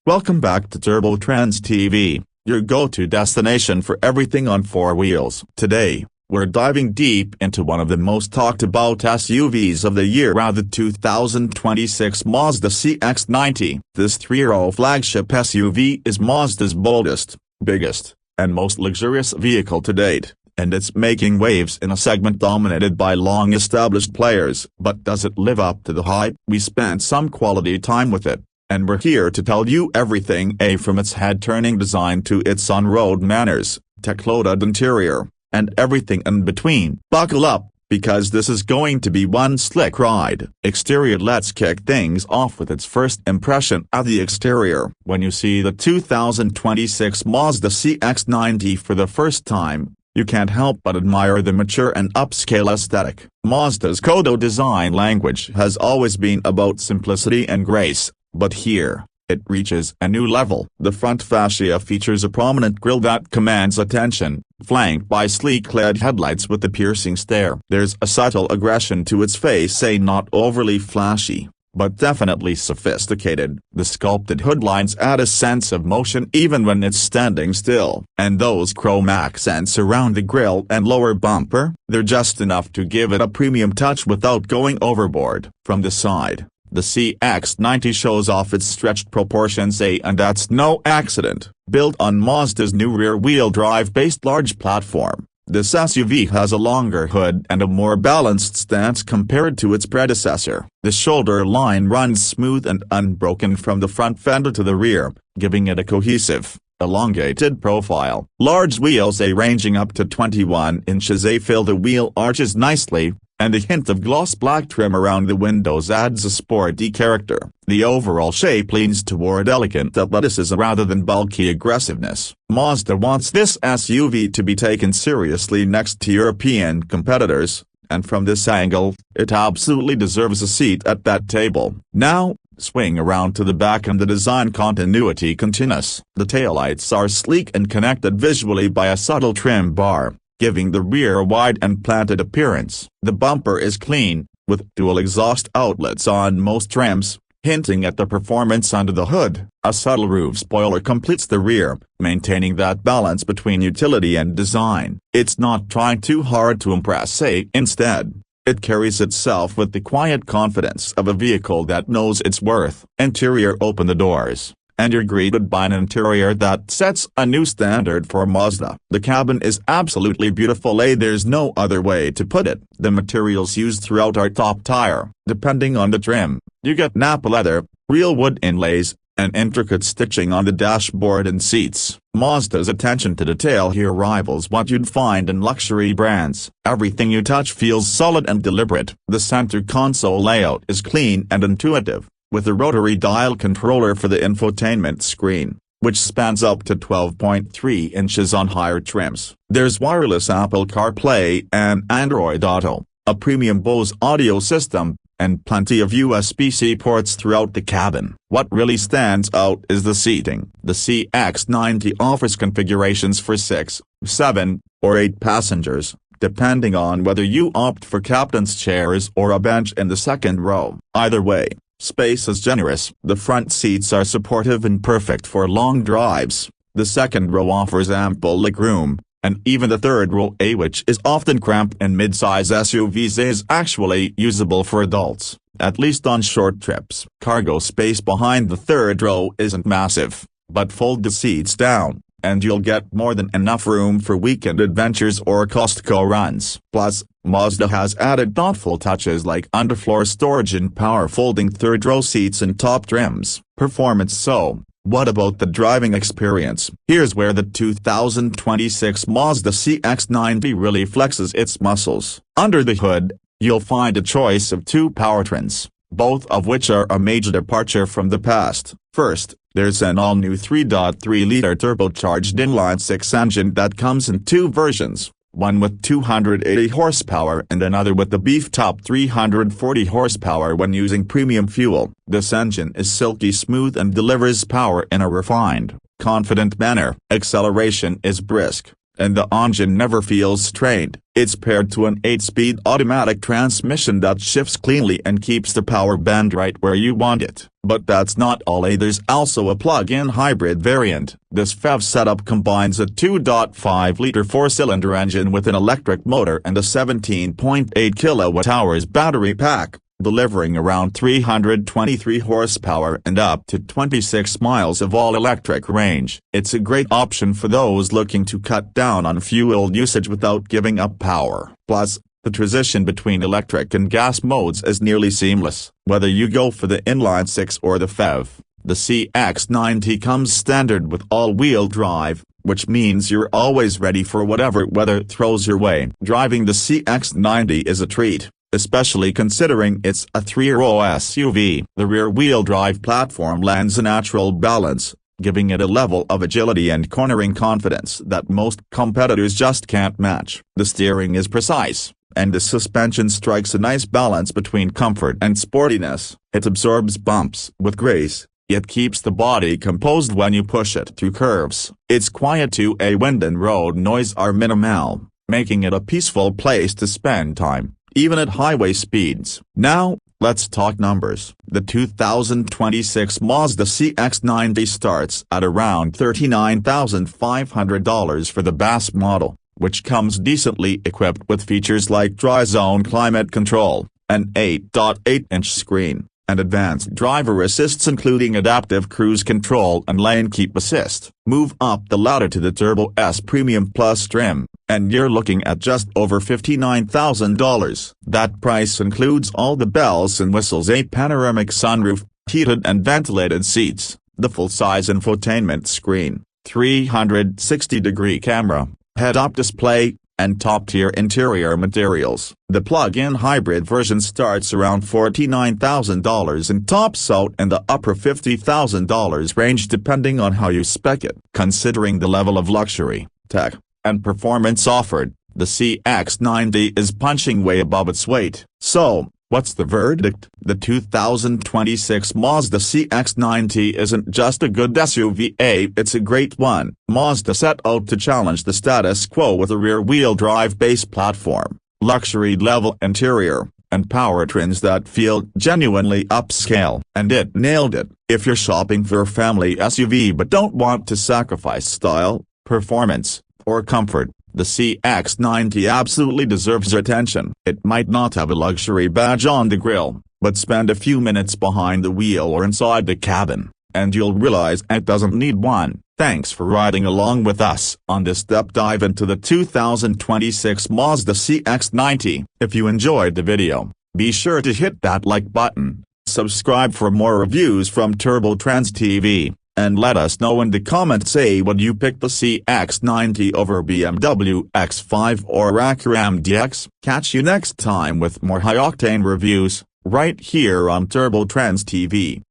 Welcome back to Trendz TV, your go-to destination for everything on four wheels. Today, we're diving deep into one of the most talked about SUVs of the year, the 2026 Mazda CX-90. This three-row flagship SUV is Mazda's boldest, biggest, and most luxurious vehicle to date, and it's making waves in a segment dominated by long-established players. But does it live up to the hype? We spent some quality time with it, and we're here to tell you everything, from its head-turning design to its on-road manners, tech-loaded interior, and everything in between. Buckle up, because this is going to be one slick ride. Exterior. Let's kick things off with its first impression at the exterior. When you see the 2026 Mazda CX-90 for the first time, you can't help but admire the mature and upscale aesthetic. Mazda's Kodo design language has always been about simplicity and grace, but here, it reaches a new level. The front fascia features a prominent grille that commands attention, flanked by sleek LED headlights with a piercing stare. There's a subtle aggression to its face, not overly flashy, but definitely sophisticated. The sculpted hood lines add a sense of motion even when it's standing still. And those chrome accents around the grille and lower bumper, they're just enough to give it a premium touch without going overboard. From the side, the CX-90 shows off its stretched proportions, and that's no accident. Built on Mazda's new rear-wheel drive-based large platform, this SUV has a longer hood and a more balanced stance compared to its predecessor. The shoulder line runs smooth and unbroken from the front fender to the rear, giving it a cohesive, elongated profile. Large wheels, ranging up to 21 inches, fill the wheel arches nicely, and a hint of gloss black trim around the windows adds a sporty character. The overall shape leans toward elegant athleticism rather than bulky aggressiveness. Mazda wants this SUV to be taken seriously next to European competitors, and from this angle, it absolutely deserves a seat at that table. Now, swing around to the back and the design continuity continues. The taillights are sleek and connected visually by a subtle trim bar, giving the rear a wide and planted appearance. The bumper is clean, with dual exhaust outlets on most trims, hinting at the performance under the hood. A subtle roof spoiler completes the rear, maintaining that balance between utility and design. It's not trying too hard to impress, instead, it carries itself with the quiet confidence of a vehicle that knows its worth. Interior. Open the doors, and you're greeted by an interior that sets a new standard for Mazda. The cabin is absolutely beautiful, there's no other way to put it. The materials used throughout are top tier. Depending on the trim, you get Nappa leather, real wood inlays, and intricate stitching on the dashboard and seats. Mazda's attention to detail here rivals what you'd find in luxury brands. Everything you touch feels solid and deliberate. The center console layout is clean and intuitive, with a rotary dial controller for the infotainment screen, which spans up to 12.3 inches on higher trims. There's wireless Apple CarPlay and Android Auto, a premium Bose audio system, and plenty of USB-C ports throughout the cabin. What really stands out is the seating. The CX-90 offers configurations for 6, 7, or 8 passengers, depending on whether you opt for captain's chairs or a bench in the second row. Either way, space is generous. The front seats are supportive and perfect for long drives. The second row offers ample legroom, and even the third row, which is often cramped in mid-size SUVs, is actually usable for adults, at least on short trips. Cargo space behind the third row isn't massive, but fold the seats down, and you'll get more than enough room for weekend adventures or Costco runs. Plus, Mazda has added thoughtful touches like underfloor storage and power folding third-row seats in top trims. Performance. So, what about the driving experience? Here's where the 2026 Mazda CX-90 really flexes its muscles. Under the hood, you'll find a choice of two powertrains, both of which are a major departure from the past. First, there's an all-new 3.3-liter turbocharged inline-six engine that comes in two versions, one with 280 horsepower and another with the beefed-up 340 horsepower when using premium fuel. This engine is silky smooth and delivers power in a refined, confident manner. Acceleration is brisk, and the engine never feels strained. It's paired to an 8-speed automatic transmission that shifts cleanly and keeps the power band right where you want it. But that's not all. There's also a plug-in hybrid variant. This PHEV setup combines a 2.5-liter 4-cylinder engine with an electric motor and a 17.8 kWh battery pack, delivering around 323 horsepower and up to 26 miles of all-electric range. It's a great option for those looking to cut down on fuel usage without giving up power. Plus, the transition between electric and gas modes is nearly seamless. Whether you go for the inline-six or the PHEV, the CX-90 comes standard with all-wheel drive, which means you're always ready for whatever weather throws your way. Driving the CX-90 is a treat, especially considering it's a 3-row SUV. The rear-wheel drive platform lands a natural balance, giving it a level of agility and cornering confidence that most competitors just can't match. The steering is precise, and the suspension strikes a nice balance between comfort and sportiness. It absorbs bumps with grace, yet keeps the body composed when you push it through curves. It's quiet too. Wind and road noise are minimal, making it a peaceful place to spend time, even at highway speeds. Now, let's talk numbers. The 2026 Mazda CX-90 starts at around $39,500 for the base model, which comes decently equipped with features like dry-zone climate control, an 8.8-inch screen, and advanced driver assists including adaptive cruise control and lane keep assist. Move up the ladder to the Turbo S Premium Plus trim, and you're looking at just over $59,000. That price includes all the bells and whistles: a panoramic sunroof, heated and ventilated seats, the full-size infotainment screen, 360-degree camera, head-up display, and top-tier interior materials. The plug-in hybrid version starts around $49,000 and tops out in the upper $50,000 range depending on how you spec it. Considering the level of luxury, tech, and performance offered, the CX-90 is punching way above its weight. So, what's the verdict? The 2026 Mazda CX-90 isn't just a good SUV, it's a great one. Mazda set out to challenge the status quo with a rear-wheel drive base platform, luxury-level interior, and powertrains that feel genuinely upscale. And it nailed it. If you're shopping for a family SUV but don't want to sacrifice style, performance, or comfort, the CX-90 absolutely deserves your attention. It might not have a luxury badge on the grille, but spend a few minutes behind the wheel or inside the cabin, and you'll realize it doesn't need one. Thanks for riding along with us on this deep dive into the 2026 Mazda CX-90. If you enjoyed the video, be sure to hit that like button, subscribe for more reviews from Trendz TV, and let us know in the comments would you pick the CX-90 over BMW X5 or Acura MDX. Catch you next time with more high-octane reviews, right here on Trendz TV.